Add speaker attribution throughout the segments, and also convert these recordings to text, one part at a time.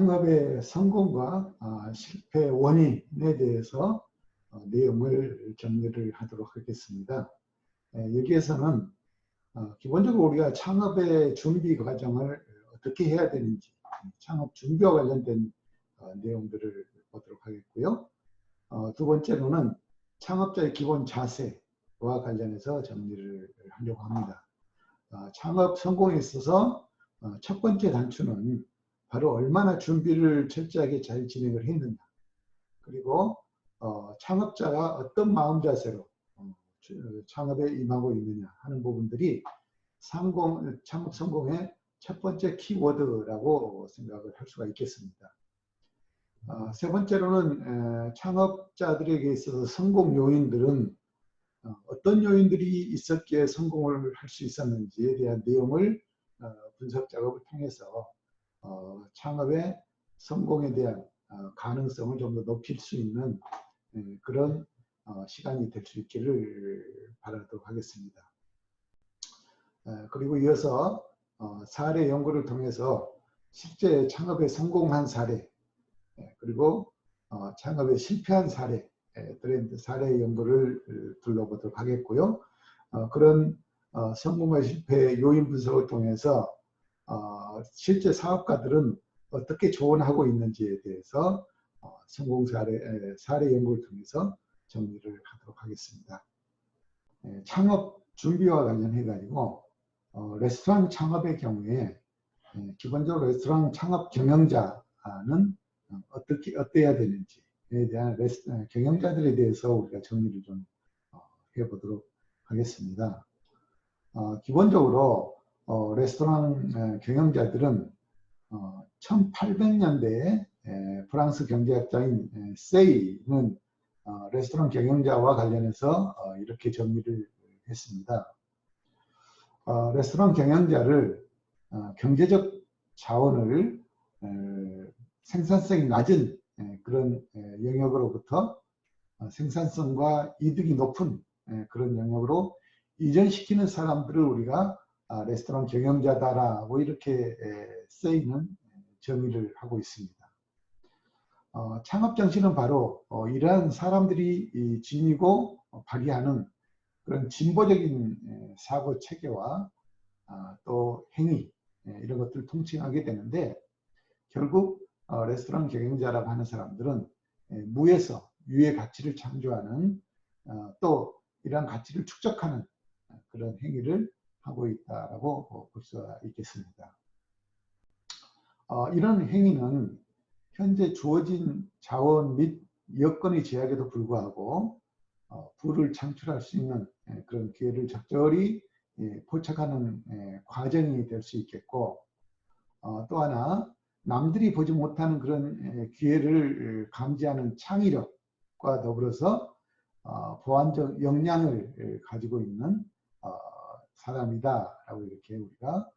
Speaker 1: 창업의 성공과 실패 원인에 대해서 내용을 정리를 하도록 하겠습니다. 여기에서는 기본적으로 우리가 창업의 준비 과정을 어떻게 해야 되는지, 창업 준비와 관련된 내용들을 보도록 하겠고요. 두 번째로는 창업자의 기본 자세와 관련해서 정리를 하려고 합니다. 창업 성공에 있어서 첫 번째 단추는 바로 얼마나 준비를 철저하게 잘 진행을 했느냐, 그리고 창업자가 어떤 마음 자세로 창업에 임하고 있느냐 하는 부분들이 창업 성공의 첫 번째 키워드라고 생각을 할 수가 있겠습니다. 세 번째로는 창업자들에게 있어서 성공 요인들은 어떤 요인들이 있었기에 성공을 할 수 있었는지에 대한 내용을 분석 작업을 통해서 창업의 성공에 대한 가능성을 좀 더 높일 수 있는 그런 시간이 될 수 있기를 바라도록 하겠습니다. 그리고 이어서 사례 연구를 통해서 실제 창업에 성공한 사례, 그리고 창업에 실패한 사례, 사례 연구를 둘러보도록 하겠고요. 그런 성공과 실패 요인 분석을 통해서 실제 사업가들은 어떻게 조언하고 있는지에 대해서 성공 사례 연구를 통해서 정리를 하도록 하겠습니다. 창업 준비와 관련해 가지고 레스토랑 창업의 경우에 기본적으로 레스토랑 창업 경영자는 어때야 되는지에 대한 경영자들에 대해서 우리가 정리를 좀 해보도록 하겠습니다. 기본적으로 레스토랑 경영자들은 1800년대에 프랑스 경제학자인 세이는 레스토랑 경영자와 관련해서 이렇게 정리를 했습니다. 레스토랑 경영자를 경제적 자원을 생산성이 낮은 그런 영역으로부터 생산성과 이득이 높은 그런 영역으로 이전시키는 사람들을 우리가 레스토랑 경영자다라고 이렇게 세이는 정의를 하고 있습니다. 창업 정신은 바로 이러한 사람들이 지니고 발휘하는 그런 진보적인 사고 체계와 또 행위 이런 것들을 통칭하게 되는데, 결국 레스토랑 경영자라고 하는 사람들은 무에서 유의 가치를 창조하는 또 이러한 가치를 축적하는 그런 행위를 하고 있다라고 볼 수가 있겠습니다. 이런 행위는 현재 주어진 자원 및 여건의 제약에도 불구하고 부를 창출할 수 있는 그런 기회를 적절히 포착하는 과정이 될 수 있겠고, 또 하나 남들이 보지 못하는 그런 기회를 감지하는 창의력과 더불어서 보완적 역량을 가지고 있는 사람이다라고 이렇게 우리가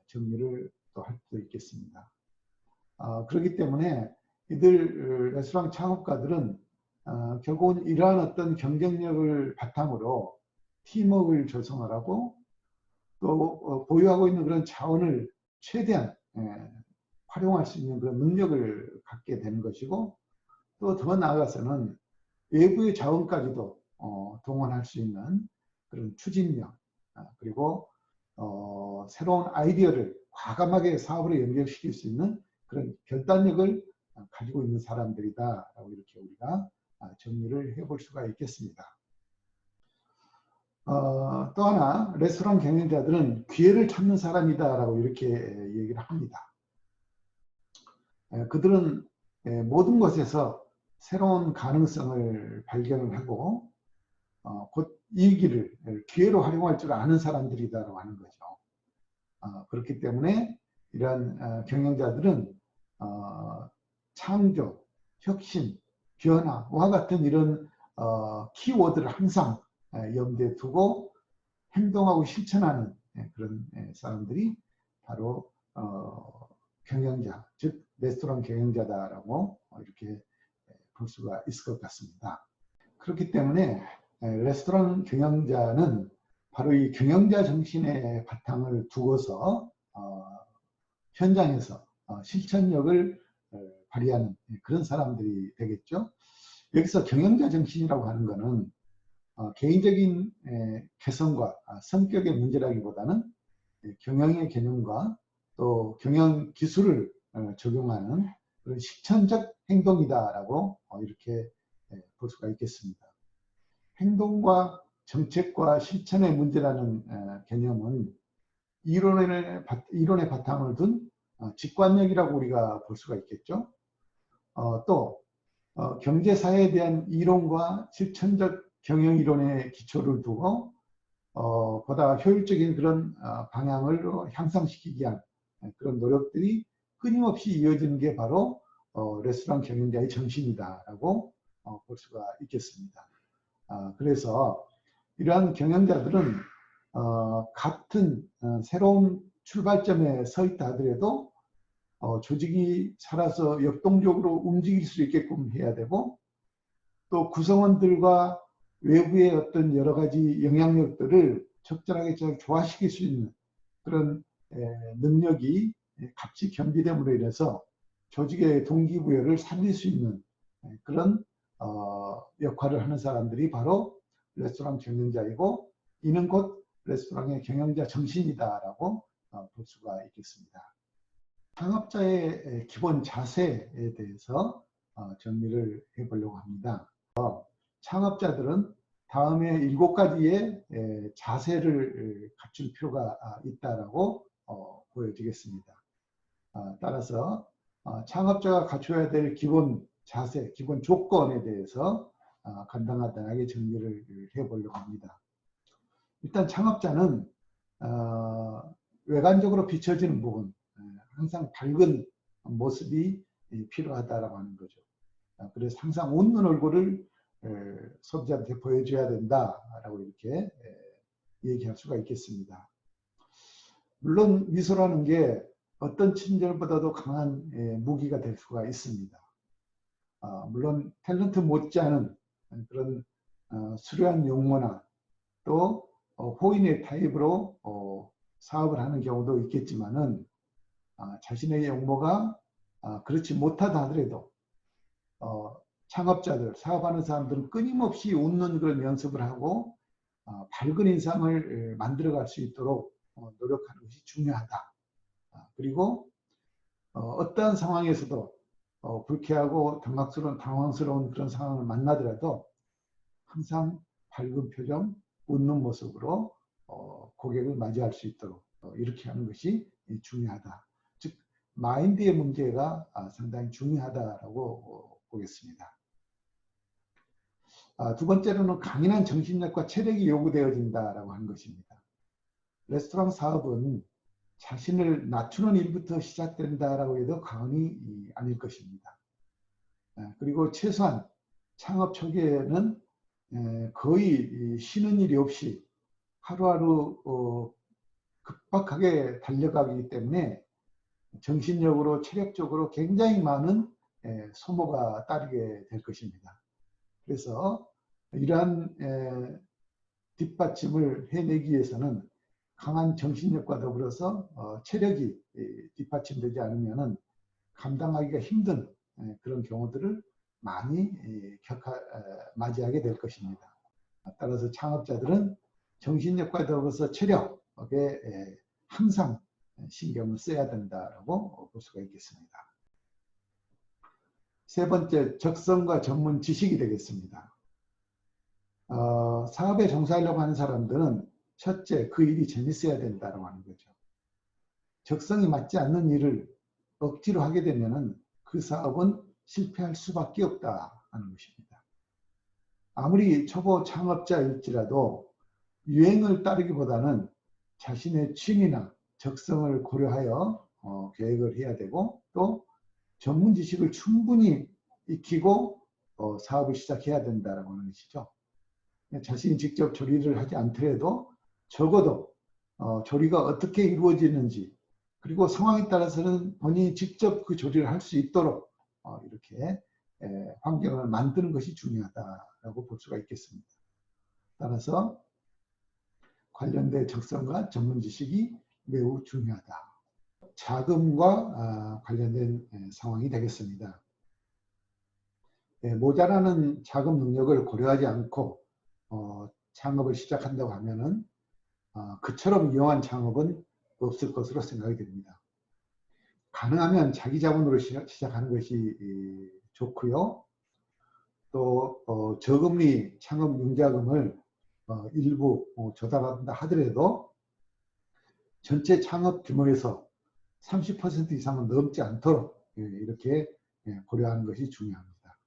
Speaker 1: 정리를 또 할 수 있겠습니다. 그렇기 때문에 이들 레스토랑 창업가들은 결국은 이러한 어떤 경쟁력을 바탕으로 팀워크를 조성을 하고 또 보유하고 있는 그런 자원을 최대한 활용할 수 있는 그런 능력을 갖게 되는 것이고, 또 더 나아가서는 외부의 자원까지도 동원할 수 있는 그런 추진력, 그리고 새로운 아이디어를 과감하게 사업으로 연결시킬 수 있는 그런 결단력을 가지고 있는 사람들이다라고 이렇게 우리가 정리를 해볼 수가 있겠습니다. 또 하나 레스토랑 경영자들은 기회를 찾는 사람이다라고 이렇게 얘기를 합니다. 그들은 모든 것에서 새로운 가능성을 발견을 하고 곧 이 길을 기회로 활용할 줄 아는 사람들이다라고 하는 거죠. 그렇기 때문에 이러한 경영자들은 창조, 혁신, 변화와 같은 이런 키워드를 항상 염두에 두고 행동하고 실천하는 그런 사람들이 바로 경영자, 즉 레스토랑 경영자다라고 이렇게 볼 수가 있을 것 같습니다. 그렇기 때문에 레스토랑 경영자는 바로 이 경영자 정신의 바탕을 두고서 현장에서 실천력을 발휘하는 그런 사람들이 되겠죠. 여기서 경영자 정신이라고 하는 것은 개인적인 개성과 성격의 문제라기보다는 경영의 개념과 또 경영 기술을 적용하는 그런 실천적 행동이다라고 이렇게 볼 수가 있겠습니다. 행동과 정책과 실천의 문제라는 개념은 이론의 바탕을 둔 직관력이라고 우리가 볼 수가 있겠죠. 또 경제사회에 대한 이론과 실천적 경영이론의 기초를 두고 보다 효율적인 그런 방향을 향상시키기 위한 그런 노력들이 끊임없이 이어지는 게 바로 레스토랑 경영자의 정신이다라고 볼 수가 있겠습니다. 그래서 이러한 경영자들은 같은 새로운 출발점에 서 있다 하더라도 조직이 살아서 역동적으로 움직일 수 있게끔 해야 되고 또 구성원들과 외부의 어떤 여러 가지 영향력들을 적절하게 잘 조화시킬 수 있는 그런 능력이 같이 겸비됨으로 인해서 조직의 동기부여를 살릴 수 있는 그런 역할을 하는 사람들이 바로 레스토랑 경영자이고 이는 곧 레스토랑의 경영자 정신이다라고 볼 수가 있겠습니다. 창업자의 기본 자세에 대해서 정리를 해보려고 합니다. 창업자들은 다음에 7가지의 자세를 갖출 필요가 있다라고 보여지겠습니다. 따라서 창업자가 갖춰야 될 기본 자세, 기본 조건에 대해서 간단하게 정리를 해보려고 합니다. 일단 창업자는 외관적으로 비춰지는 부분, 항상 밝은 모습이 필요하다라고 하는 거죠. 그래서 항상 웃는 얼굴을 소비자한테 보여줘야 된다라고 이렇게 얘기할 수가 있겠습니다. 물론 미소라는 게 어떤 친절보다도 강한 무기가 될 수가 있습니다. 물론 탤런트 못지않은 그런 수려한 용모나 또 호인의 타입으로 사업을 하는 경우도 있겠지만은 자신의 용모가 그렇지 못하다 하더라도 창업자들, 사업하는 사람들은 끊임없이 웃는 그런 연습을 하고 밝은 인상을 만들어갈 수 있도록 노력하는 것이 중요하다. 그리고 어떠한 상황에서도 불쾌하고 당황스러운 그런 상황을 만나더라도 항상 밝은 표정, 웃는 모습으로 고객을 맞이할 수 있도록 이렇게 하는 것이 중요하다. 즉 마인드의 문제가 상당히 중요하다라고 보겠습니다. 두 번째로는 강인한 정신력과 체력이 요구되어진다라고 하는 것입니다. 레스토랑 사업은 자신을 낮추는 일부터 시작된다라고 해도 과언이 아닐 것입니다. 그리고 최소한 창업 초기에는 거의 쉬는 일이 없이 하루하루 급박하게 달려가기 때문에 정신력으로 체력적으로 굉장히 많은 소모가 따르게 될 것입니다. 그래서 이러한 뒷받침을 해내기 위해서는 강한 정신력과 더불어서 체력이 뒷받침되지 않으면 감당하기가 힘든 그런 경우들을 많이 맞이하게 될 것입니다. 따라서 창업자들은 정신력과 더불어서 체력에 항상 신경을 써야 된다고 볼 수가 있겠습니다. 세 번째, 적성과 전문 지식이 되겠습니다. 사업에 종사하려고 하는 사람들은 첫째, 그 일이 재밌어야 된다고 하는 거죠. 적성이 맞지 않는 일을 억지로 하게 되면 그 사업은 실패할 수밖에 없다 하는 것입니다. 아무리 초보 창업자일지라도 유행을 따르기보다는 자신의 취미나 적성을 고려하여 계획을 해야 되고 또 전문 지식을 충분히 익히고 사업을 시작해야 된다고 하는 것이죠. 자신이 직접 조리를 하지 않더라도 적어도 조리가 어떻게 이루어지는지 그리고 상황에 따라서는 본인이 직접 그 조리를 할 수 있도록 이렇게 환경을 만드는 것이 중요하다고 볼 수가 있겠습니다. 따라서 관련된 적성과 전문 지식이 매우 중요하다. 자금과 관련된 상황이 되겠습니다. 모자라는 자금 능력을 고려하지 않고 창업을 시작한다고 하면은 그처럼 위험한 창업은 없을 것으로 생각이 됩니다. 가능하면 자기 자본으로 시작하는 것이 좋고요. 또 저금리 창업 융자금을 일부 조달한다 하더라도 전체 창업 규모에서 30% 이상은 넘지 않도록 이렇게 고려하는 것이 중요합니다.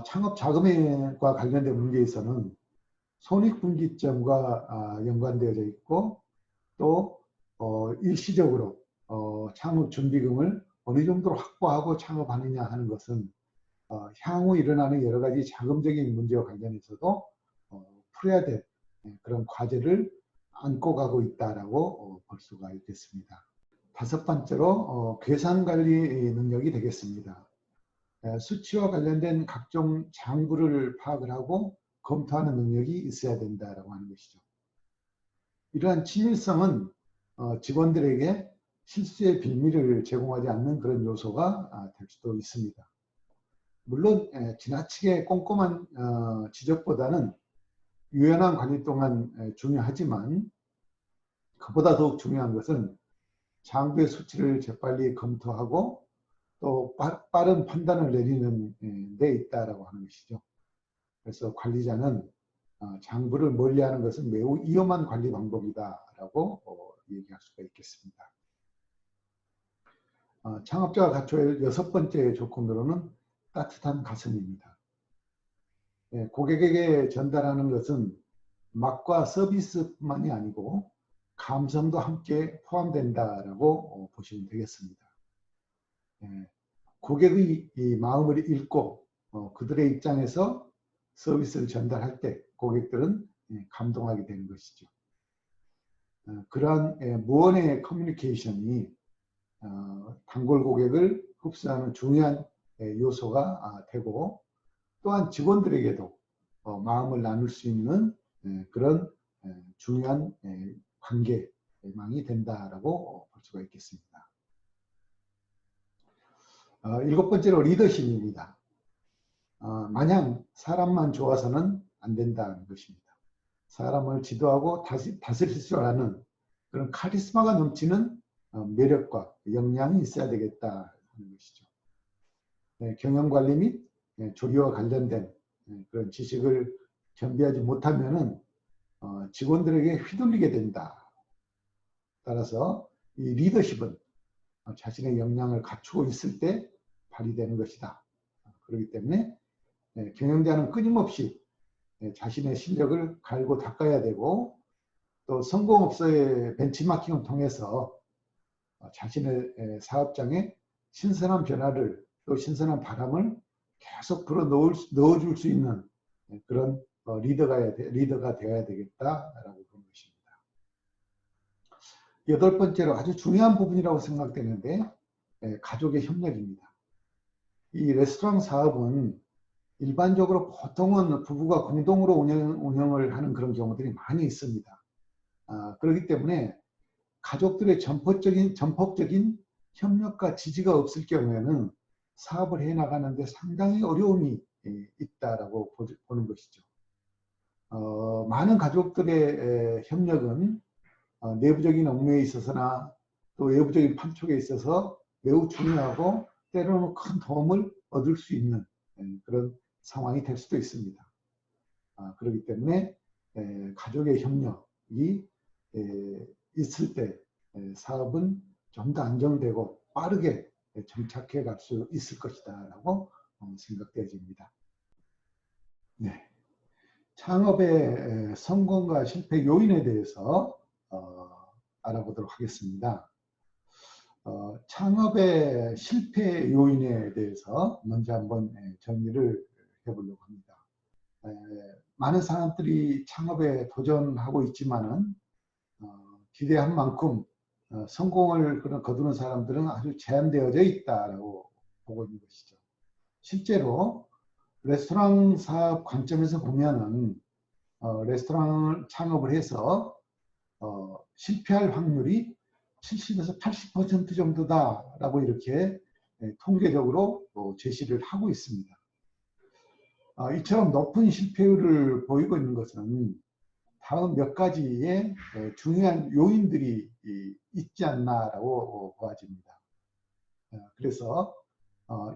Speaker 1: 창업 자금과 관련된 문제에서는 손익분기점과 연관되어져 있고 또 일시적으로 창업 준비금을 어느 정도로 확보하고 창업하느냐 하는 것은 향후 일어나는 여러 가지 자금적인 문제와 관련해서도 풀어야 될 그런 과제를 안고 가고 있다라고 볼 수가 있겠습니다. 다섯 번째로 계산관리 능력이 되겠습니다. 수치와 관련된 각종 장부를 파악을 하고 검토하는 능력이 있어야 된다라고 하는 것이죠. 이러한 친밀성은 직원들에게 실수의 빌미를 제공하지 않는 그런 요소가 될 수도 있습니다. 물론 지나치게 꼼꼼한 지적보다는 유연한 관리 또한 중요하지만 그보다 더욱 중요한 것은 장부의 수치를 재빨리 검토하고 또 빠른 판단을 내리는 데 있다라고 하는 것이죠. 그래서 관리자는 장부를 멀리하는 것은 매우 위험한 관리 방법이다라고 얘기할 수가 있겠습니다. 창업자가 갖춰야 할 여섯 번째 조건으로는 따뜻한 가슴입니다. 고객에게 전달하는 것은 맛과 서비스뿐만이 아니고 감성도 함께 포함된다라고 보시면 되겠습니다. 고객의 이 마음을 읽고 그들의 입장에서 서비스를 전달할 때 고객들은 감동하게 되는 것이죠. 그러한 무언의 커뮤니케이션이 단골 고객을 흡수하는 중요한 요소가 되고 또한 직원들에게도 마음을 나눌 수 있는 그런 중요한 관계망이 된다라고 볼 수가 있겠습니다. 일곱 번째로 리더십입니다. 마냥 사람만 좋아서는 안 된다는 것입니다. 사람을 지도하고 다스릴 줄 아는 그런 카리스마가 넘치는 매력과 역량이 있어야 되겠다 하는 것이죠. 경영관리 및 조리와 관련된 그런 지식을 겸비하지 못하면은 직원들에게 휘둘리게 된다. 따라서 이 리더십은 자신의 역량을 갖추고 있을 때 발휘되는 것이다. 그렇기 때문에 경영자는 끊임없이 자신의 실력을 갈고 닦아야 되고 또 성공업소의 벤치마킹을 통해서 자신의 사업장에 신선한 변화를 또 신선한 바람을 계속 불어 넣어줄 수 있는 그런 리더가 되어야 되겠다라고 보는 것입니다. 여덟 번째로 아주 중요한 부분이라고 생각되는데 가족의 협력입니다. 이 레스토랑 사업은 일반적으로 보통은 부부가 공동으로 운영을 하는 그런 경우들이 많이 있습니다. 그렇기 때문에 가족들의 전폭적인 협력과 지지가 없을 경우에는 사업을 해나가는데 상당히 어려움이 있다라고 보는 것이죠. 많은 가족들의 협력은 내부적인 업무에 있어서나 또 외부적인 판촉에 있어서 매우 중요하고 때로는 큰 도움을 얻을 수 있는 그런 상황이 될 수도 있습니다. 그렇기 때문에 가족의 협력이 있을 때 사업은 좀 더 안정되고 빠르게 정착해 갈 수 있을 것이다 라고 생각되어집니다. 네. 창업의 성공과 실패 요인에 대해서 알아보도록 하겠습니다. 창업의 실패 요인에 대해서 먼저 한번 정리를 해보려고 합니다. 많은 사람들이 창업에 도전하고 있지만은 기대한 만큼 성공을 거두는 사람들은 아주 제한되어져 있다라고 보고 있는 것이죠. 실제로 레스토랑 사업 관점에서 보면은 레스토랑 창업을 해서 실패할 확률이 70에서 80% 정도다라고 이렇게 통계적으로 제시를 하고 있습니다. 이처럼 높은 실패율을 보이고 있는 것은 다음 몇 가지의 중요한 요인들이 있지 않나라고 보아집니다. 그래서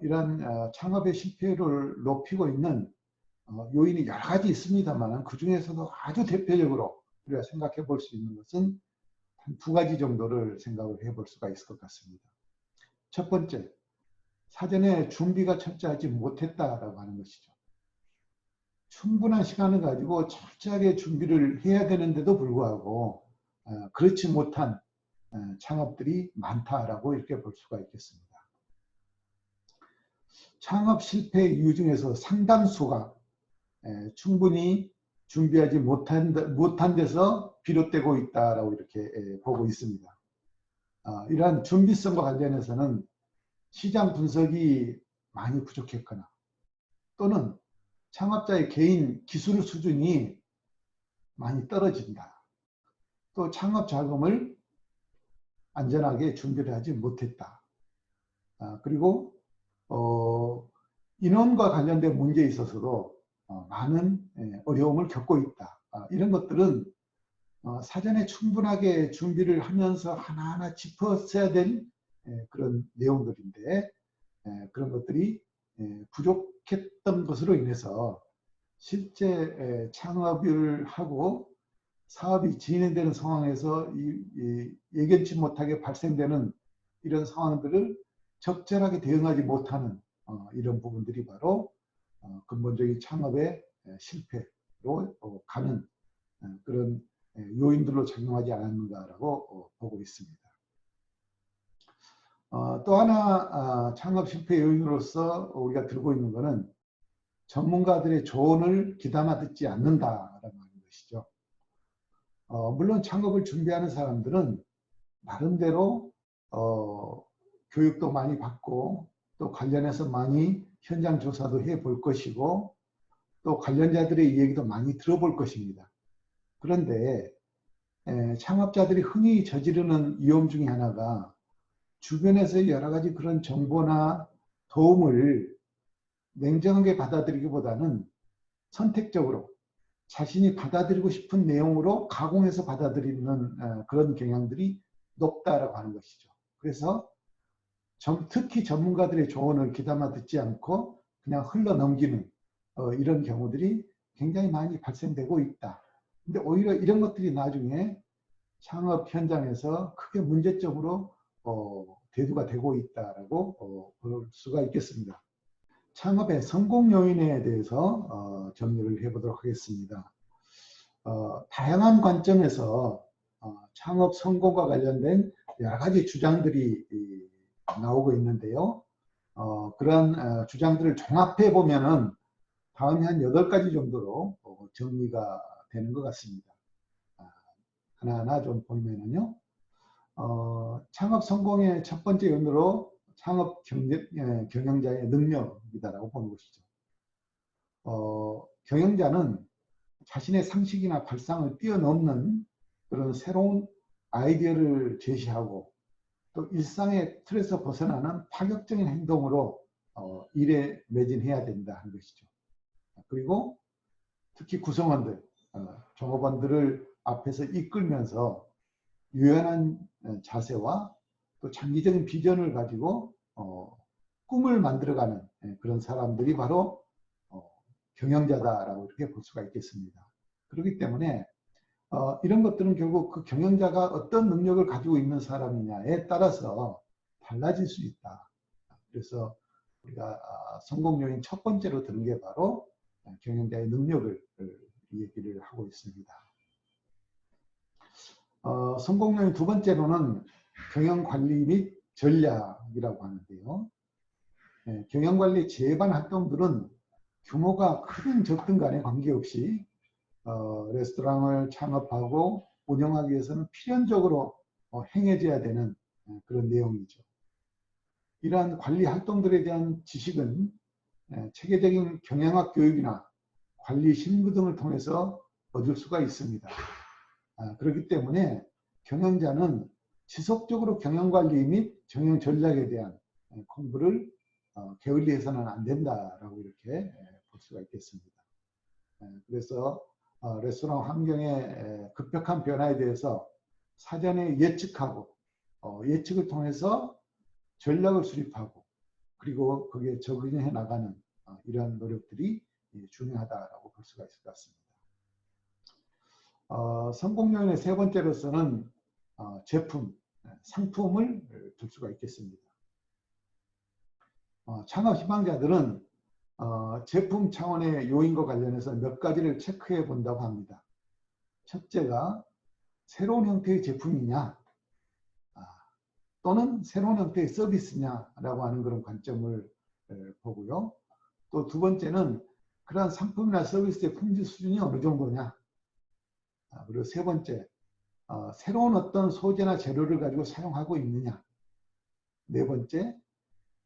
Speaker 1: 이러한 창업의 실패율을 높이고 있는 요인이 여러 가지 있습니다만 그 중에서도 아주 대표적으로 우리가 생각해 볼 수 있는 것은 한 두 가지 정도를 생각을 해볼 수가 있을 것 같습니다. 첫 번째, 사전에 준비가 철저하지 못했다라고 하는 것이죠. 충분한 시간을 가지고 철저하게 준비를 해야 되는데도 불구하고 그렇지 못한 창업들이 많다라고 이렇게 볼 수가 있겠습니다. 창업 실패 이유 중에서 상당수가 충분히 준비하지 못한 데서 비롯되고 있다라고 이렇게 보고 있습니다. 이러한 준비성과 관련해서는 시장 분석이 많이 부족했거나 또는 창업자의 개인 기술 수준이 많이 떨어진다. 또 창업 자금을 안전하게 준비를 하지 못했다. 그리고 인원과 관련된 문제에 있어서도 많은 어려움을 겪고 있다. 이런 것들은 사전에 충분하게 준비를 하면서 하나하나 짚었어야 될 그런 내용들인데 그런 것들이 부족했던 것으로 인해서 실제 창업을 하고 사업이 진행되는 상황에서 예견치 못하게 발생되는 이런 상황들을 적절하게 대응하지 못하는 이런 부분들이 바로 근본적인 창업의 실패로 가는 그런 요인들로 작용하지 않았는가라고 보고 있습니다. 또 하나 창업 실패 요인으로서 우리가 들고 있는 것은 전문가들의 조언을 귀담아 듣지 않는다라고 하는 것이죠. 물론 창업을 준비하는 사람들은 나름대로 교육도 많이 받고 또 관련해서 많이 현장 조사도 해볼 것이고 또 관련자들의 얘기도 많이 들어볼 것입니다. 그런데 창업자들이 흔히 저지르는 위험 중에 하나가 주변에서 여러 가지 그런 정보나 도움을 냉정하게 받아들이기보다는 선택적으로 자신이 받아들이고 싶은 내용으로 가공해서 받아들이는 그런 경향들이 높다라고 하는 것이죠. 그래서 특히 전문가들의 조언을 귀담아 듣지 않고 그냥 흘러 넘기는 이런 경우들이 굉장히 많이 발생되고 있다. 근데 오히려 이런 것들이 나중에 창업 현장에서 크게 문제점으로 대두가 되고 있다라고 볼 수가 있겠습니다. 창업의 성공 요인에 대해서 정리를 해보도록 하겠습니다. 다양한 관점에서 창업 성공과 관련된 여러 가지 주장들이 나오고 있는데요. 그런 주장들을 종합해 보면은 다음에 한 8가지 정도로 정리가 되는 것 같습니다. 하나하나 좀 보면은요. 창업 성공의 첫 번째 요인으로 창업 경영자의 능력이다라고 보는 것이죠. 경영자는 자신의 상식이나 발상을 뛰어넘는 그런 새로운 아이디어를 제시하고 또 일상의 틀에서 벗어나는 파격적인 행동으로 일에 매진해야 된다 하는 것이죠. 그리고 특히 구성원들, 종업원들을 앞에서 이끌면서 유연한 자세와 또 장기적인 비전을 가지고 꿈을 만들어가는 그런 사람들이 바로 경영자다라고 이렇게 볼 수가 있겠습니다. 그렇기 때문에 이런 것들은 결국 그 경영자가 어떤 능력을 가지고 있는 사람이냐에 따라서 달라질 수 있다. 그래서 우리가 성공 요인 첫 번째로 드는 게 바로 경영자의 능력을 얘기를 하고 있습니다. 성공 요인 두 번째로는 경영관리 및 전략이라고 하는데요. 경영관리 제반 활동들은 규모가 크든 적든 간에 관계없이 레스토랑을 창업하고 운영하기 위해서는 필연적으로 행해져야 되는 그런 내용이죠. 이러한 관리 활동들에 대한 지식은 체계적인 경영학 교육이나 관리 신부 등을 통해서 얻을 수가 있습니다. 그렇기 때문에 경영자는 지속적으로 경영관리 및 경영 전략에 대한 공부를 게을리해서는 안 된다라고 이렇게 볼 수가 있겠습니다. 그래서 레스토랑 환경의 급격한 변화에 대해서 사전에 예측하고 예측을 통해서 전략을 수립하고 그리고 거기에 적응해 나가는 이러한 노력들이 중요하다라고 볼 수가 있을 것 같습니다. 성공 요인의 세 번째로서는 제품, 상품을 들 수가 있겠습니다. 창업 희망자들은 제품 차원의 요인과 관련해서 몇 가지를 체크해 본다고 합니다. 첫째가 새로운 형태의 제품이냐 또는 새로운 형태의 서비스냐라고 하는 그런 관점을 보고요. 또 두 번째는 그러한 상품이나 서비스의 품질 수준이 어느 정도냐. 그리고 세 번째, 새로운 어떤 소재나 재료를 가지고 사용하고 있느냐. 네 번째,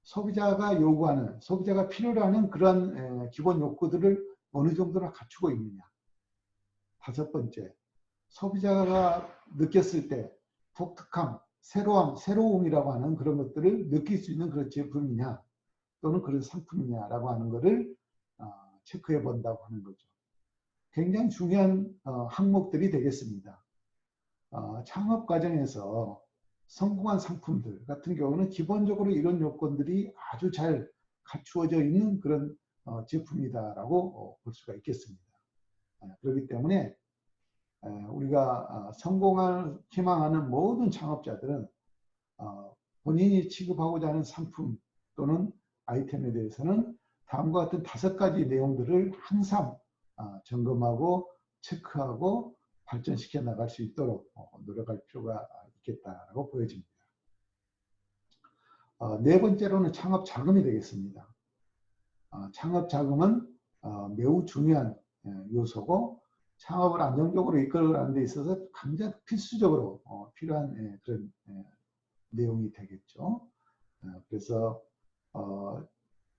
Speaker 1: 소비자가 요구하는, 소비자가 필요로 하는 그런 기본 욕구들을 어느 정도나 갖추고 있느냐. 다섯 번째, 소비자가 느꼈을 때 독특함, 새로움이라고 하는 그런 것들을 느낄 수 있는 그런 제품이냐 또는 그런 상품이냐라고 하는 것을 체크해 본다고 하는 거죠. 굉장히 중요한 항목들이 되겠습니다. 창업 과정에서 성공한 상품들 같은 경우는 기본적으로 이런 요건들이 아주 잘 갖추어져 있는 그런 제품이다라고 볼 수가 있겠습니다. 그렇기 때문에 우리가 성공을 희망하는 모든 창업자들은 본인이 취급하고자 하는 상품 또는 아이템에 대해서는 다음과 같은 5가지 내용들을 항상 점검하고 체크하고 발전시켜 나갈 수 있도록 노력할 필요가 있겠다라고 보여집니다. 네 번째로는 창업 자금이 되겠습니다. 창업 자금은 매우 중요한 요소고 창업을 안정적으로 이끌어가는 데 있어서 가장 필수적으로 필요한 그런 내용이 되겠죠. 그래서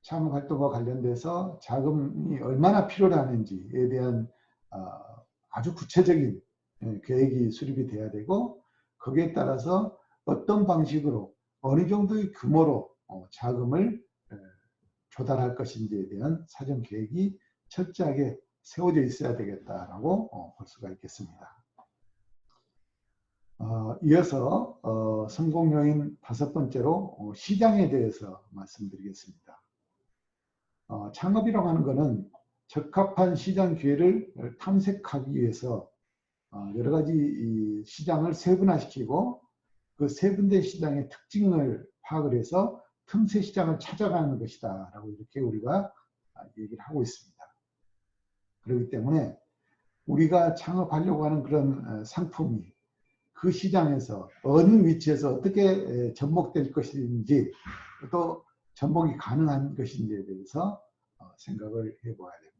Speaker 1: 창업활동과 관련돼서 자금이 얼마나 필요로 하는지에 대한 아주 구체적인 계획이 수립이 돼야 되고 거기에 따라서 어떤 방식으로 어느 정도의 규모로 자금을 조달할 것인지에 대한 사전 계획이 철저하게 세워져 있어야 되겠다라고 볼 수가 있겠습니다. 이어서 성공 요인 5번째로 시장에 대해서 말씀드리겠습니다. 창업이라고 하는 것은 적합한 시장 기회를 탐색하기 위해서 여러 가지 시장을 세분화시키고 그 세분된 시장의 특징을 파악을 해서 틈새 시장을 찾아가는 것이다 라고 이렇게 우리가 얘기를 하고 있습니다. 그렇기 때문에 우리가 창업하려고 하는 그런 상품이 그 시장에서 어느 위치에서 어떻게 접목될 것인지 또 접목이 가능한 것인지에 대해서 생각을 해봐야 됩니다.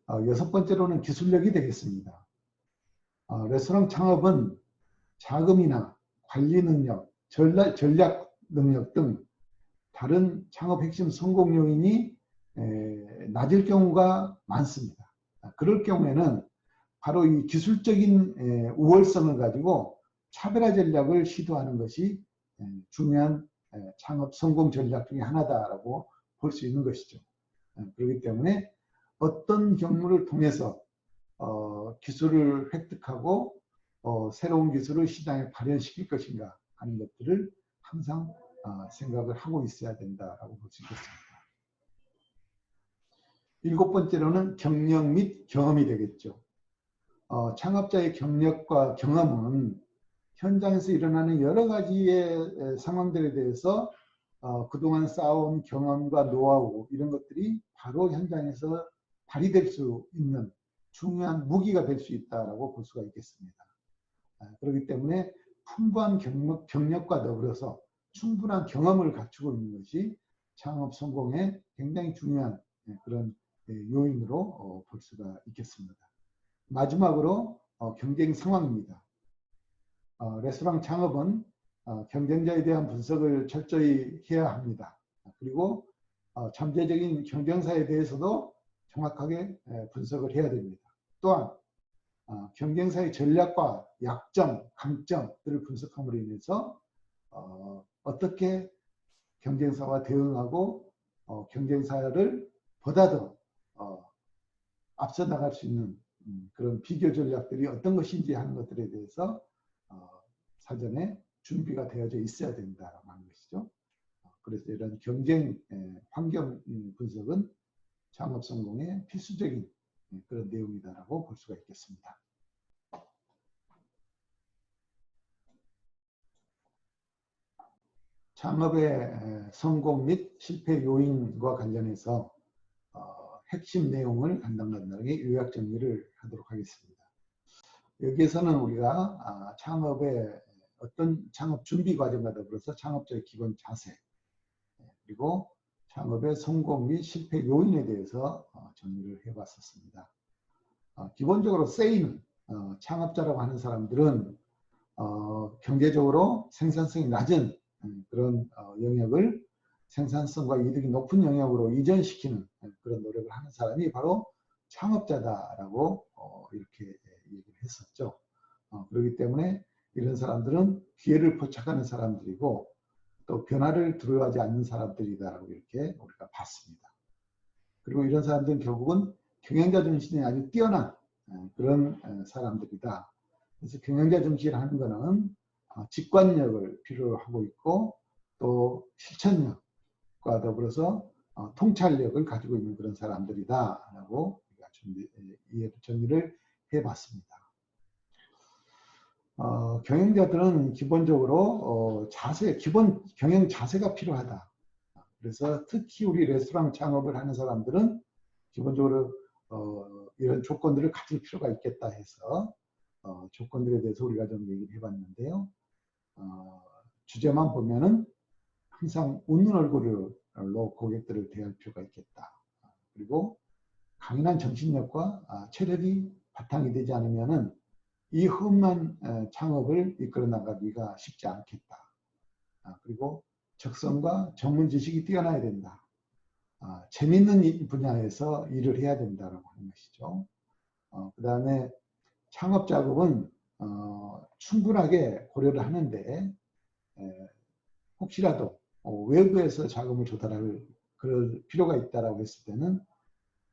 Speaker 1: 6번째로는 기술력이 되겠습니다. 레스토랑 창업은 자금이나 관리 능력, 전략 능력 등 다른 창업 핵심 성공 요인이 낮을 경우가 많습니다. 그럴 경우에는 바로 이 기술적인 우월성을 가지고 차별화 전략을 시도하는 것이 중요한 창업 성공 전략 중에 하나다라고 볼 수 있는 것이죠. 그렇기 때문에 어떤 경로를 통해서 기술을 획득하고 새로운 기술을 시장에 발현시킬 것인가 하는 것들을 항상 생각을 하고 있어야 된다라고 볼 수 있겠습니다. 7번째로는 경력 및 경험이 되겠죠. 창업자의 경력과 경험은 현장에서 일어나는 여러 가지의 상황들에 대해서 그동안 쌓아온 경험과 노하우 이런 것들이 바로 현장에서 발휘될 수 있는 중요한 무기가 될 수 있다고 볼 수가 있겠습니다. 그렇기 때문에 풍부한 경력과 더불어서 충분한 경험을 갖추고 있는 것이 창업 성공에 굉장히 중요한 그런 요인으로 볼 수가 있겠습니다. 마지막으로 경쟁 상황입니다. 레스토랑 창업은 경쟁자에 대한 분석을 철저히 해야 합니다. 그리고 잠재적인 경쟁사에 대해서도 정확하게 분석을 해야 됩니다. 또한 경쟁사의 전략과 약점, 강점들을 분석함으로 인해서 어떻게 경쟁사와 대응하고 경쟁사를 보다 더 앞서 나갈 수 있는 그런 비교 전략들이 어떤 것인지 하는 것들에 대해서 사전에 준비가 되어져 있어야 된다라고 하는 것이죠. 그래서 이런 경쟁 환경 분석은 창업 성공의 필수적인 그런 내용이다라고 볼 수가 있겠습니다. 창업의 성공 및 실패 요인과 관련해서 핵심 내용을 간단하게 요약 정리를 하도록 하겠습니다. 여기에서는 우리가 창업의 어떤 창업 준비 과정과 더불어서 창업자의 기본 자세, 그리고 창업의 성공 및 실패 요인에 대해서 정리를 해봤었습니다. 기본적으로 세이는 창업자라고 하는 사람들은 경제적으로 생산성이 낮은 그런 영역을 생산성과 이득이 높은 영역으로 이전시키는 그런 노력을 하는 사람이 바로 창업자다라고 이렇게 얘기를 했었죠. 그렇기 때문에 이런 사람들은 기회를 포착하는 사람들이고 또 변화를 두려워하지 않는 사람들이다라고 이렇게 우리가 봤습니다. 그리고 이런 사람들은 결국은 경영자 정신이 아주 뛰어난 그런 사람들이다. 그래서 경영자 정신을 하는 것은 직관력을 필요로 하고 있고 또 실천력과 더불어서 통찰력을 가지고 있는 그런 사람들이다라고 우리가 정리를 해봤습니다. 경영자들은 기본적으로 기본 경영 자세가 필요하다. 그래서 특히 우리 레스토랑 창업을 하는 사람들은 기본적으로 이런 조건들을 가질 필요가 있겠다 해서 조건들에 대해서 우리가 좀 얘기를 해봤는데요. 주제만 보면은 항상 웃는 얼굴로 고객들을 대할 필요가 있겠다. 그리고 강인한 정신력과 체력이 바탕이 되지 않으면은 이 험한 창업을 이끌어 나가기가 쉽지 않겠다. 그리고 적성과 전문 지식이 뛰어나야 된다. 재밌는 분야에서 일을 해야 된다라고 하는 것이죠. 그 다음에 창업 작업은 충분하게 고려를 하는데 혹시라도 외부에서 자금을 조달할 그럴 필요가 있다라고 했을 때는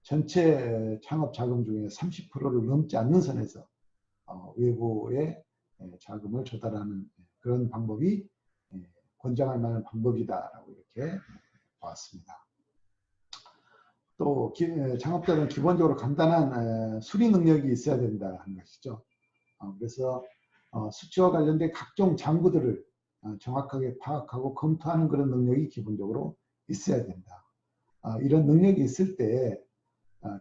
Speaker 1: 전체 창업 자금 중에 30%를 넘지 않는 선에서 외부에 자금을 조달하는 그런 방법이 권장할 만한 방법이다라고 이렇게 보았습니다. 또 창업자는 기본적으로 간단한 수리 능력이 있어야 된다 하는 것이죠. 그래서 수치와 관련된 각종 장부들을 정확하게 파악하고 검토하는 그런 능력이 기본적으로 있어야 된다. 이런 능력이 있을 때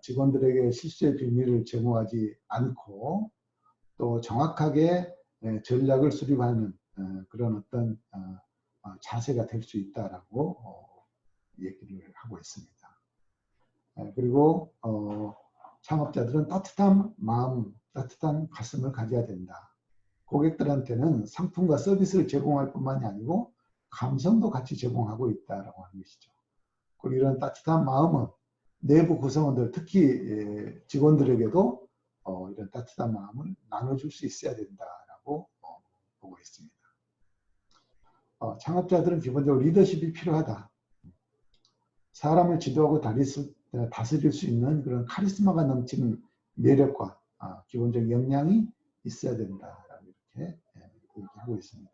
Speaker 1: 직원들에게 실수의 비밀을 제공하지 않고 또 정확하게 전략을 수립하는 그런 어떤 자세가 될 수 있다라고 얘기를 하고 있습니다. 그리고 창업자들은 따뜻한 마음, 따뜻한 가슴을 가져야 된다. 고객들한테는 상품과 서비스를 제공할 뿐만이 아니고 감성도 같이 제공하고 있다라고 하는 것이죠. 그리고 이런 따뜻한 마음은 내부 구성원들, 특히 직원들에게도 이런 따뜻한 마음을 나눠줄 수 있어야 된다라고 보고 있습니다. 창업자들은 기본적으로 리더십이 필요하다. 사람을 지도하고 다스릴 수 있는 그런 카리스마가 넘치는 매력과 기본적 역량이 있어야 된다라고 이렇게 얘기하고 있습니다.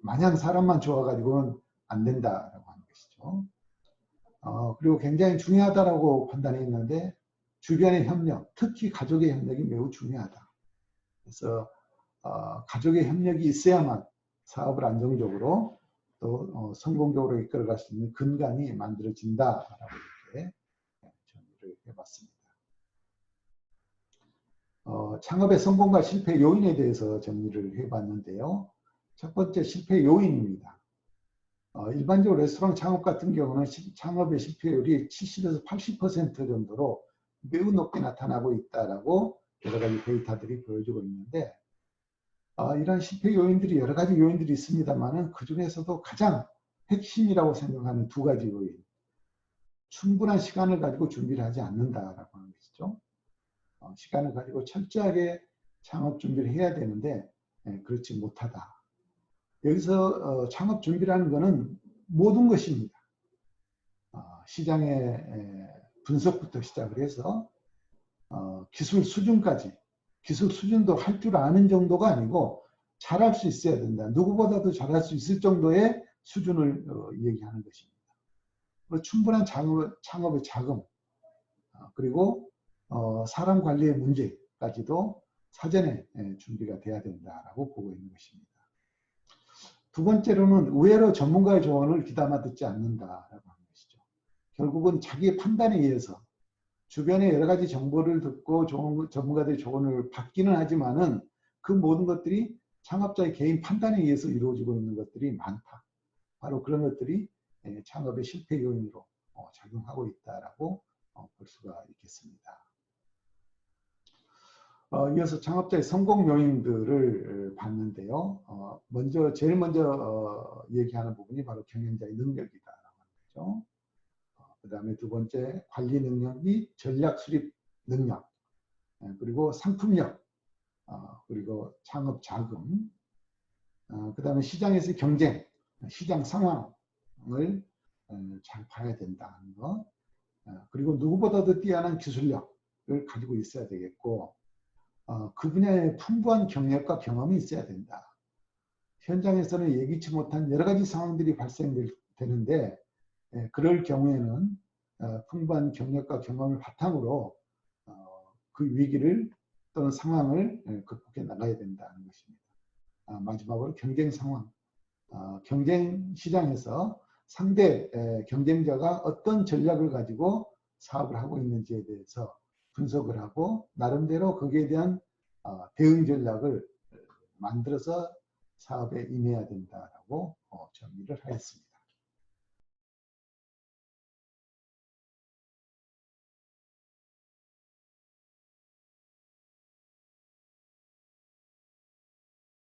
Speaker 1: 마냥 사람만 좋아가지고는 안 된다라고 하는 것이죠. 그리고 굉장히 중요하다라고 판단했는데 주변의 협력, 특히 가족의 협력이 매우 중요하다. 그래서 가족의 협력이 있어야만 사업을 안정적으로 또 성공적으로 이끌어갈 수 있는 근간이 만들어진다라고 이렇게 정리를 해봤습니다. 창업의 성공과 실패 요인에 대해서 정리를 해봤는데요. 첫 번째 실패 요인입니다. 일반적으로 레스토랑 창업 같은 경우는 창업의 실패율이 70에서 80% 정도로 매우 높게 나타나고 있다라고 여러 가지 데이터들이 보여주고 있는데 이런 실패 요인들이 여러 가지 요인들이 있습니다만은 그 중에서도 가장 핵심이라고 생각하는 두 가지 요인. 충분한 시간을 가지고 준비를 하지 않는다라고 하는 것이죠. 시간을 가지고 철저하게 창업 준비를 해야 되는데 그렇지 못하다. 여기서 창업 준비라는 것은 모든 것입니다. 시장의 분석부터 시작을 해서 기술 수준까지, 기술 수준도 할 줄 아는 정도가 아니고 잘할 수 있어야 된다. 누구보다도 잘할 수 있을 정도의 수준을 얘기하는 것입니다. 충분한 창업의 자금, 그리고 사람 관리의 문제까지도 사전에 준비가 돼야 된다라고 보고 있는 것입니다. 두 번째로는 의외로 전문가의 조언을 귀담아 듣지 않는다라고 하는 것이죠. 결국은 자기의 판단에 의해서 주변의 여러 가지 정보를 듣고 전문가들의 조언을 받기는 하지만은 그 모든 것들이 창업자의 개인 판단에 의해서 이루어지고 있는 것들이 많다. 바로 그런 것들이 창업의 실패 요인으로 작용하고 있다라고 볼 수가 있겠습니다. 이어서 창업자의 성공 요인들을 봤는데요. 제일 먼저 얘기하는 부분이 바로 경영자의 능력이다라고 하는 거죠. 그 다음에 두 번째 관리 능력 및 전략 수립 능력, 그리고 상품력, 그리고 창업 자금, 그 다음에 시장에서의 경쟁, 시장 상황을 잘 봐야 된다는 것, 그리고 누구보다도 뛰어난 기술력을 가지고 있어야 되겠고, 그 분야에 풍부한 경력과 경험이 있어야 된다. 현장에서는 예기치 못한 여러 가지 상황들이 발생되는데 그럴 경우에는 풍부한 경력과 경험을 바탕으로 그 위기를 또는 상황을 극복해 나가야 된다는 것입니다. 마지막으로 경쟁 상황, 경쟁 시장에서 상대 경쟁자가 어떤 전략을 가지고 사업을 하고 있는지에 대해서 분석을 하고 나름대로 거기에 대한 대응 전략을 만들어서 사업에 임해야 된다라고 정리를 하였습니다.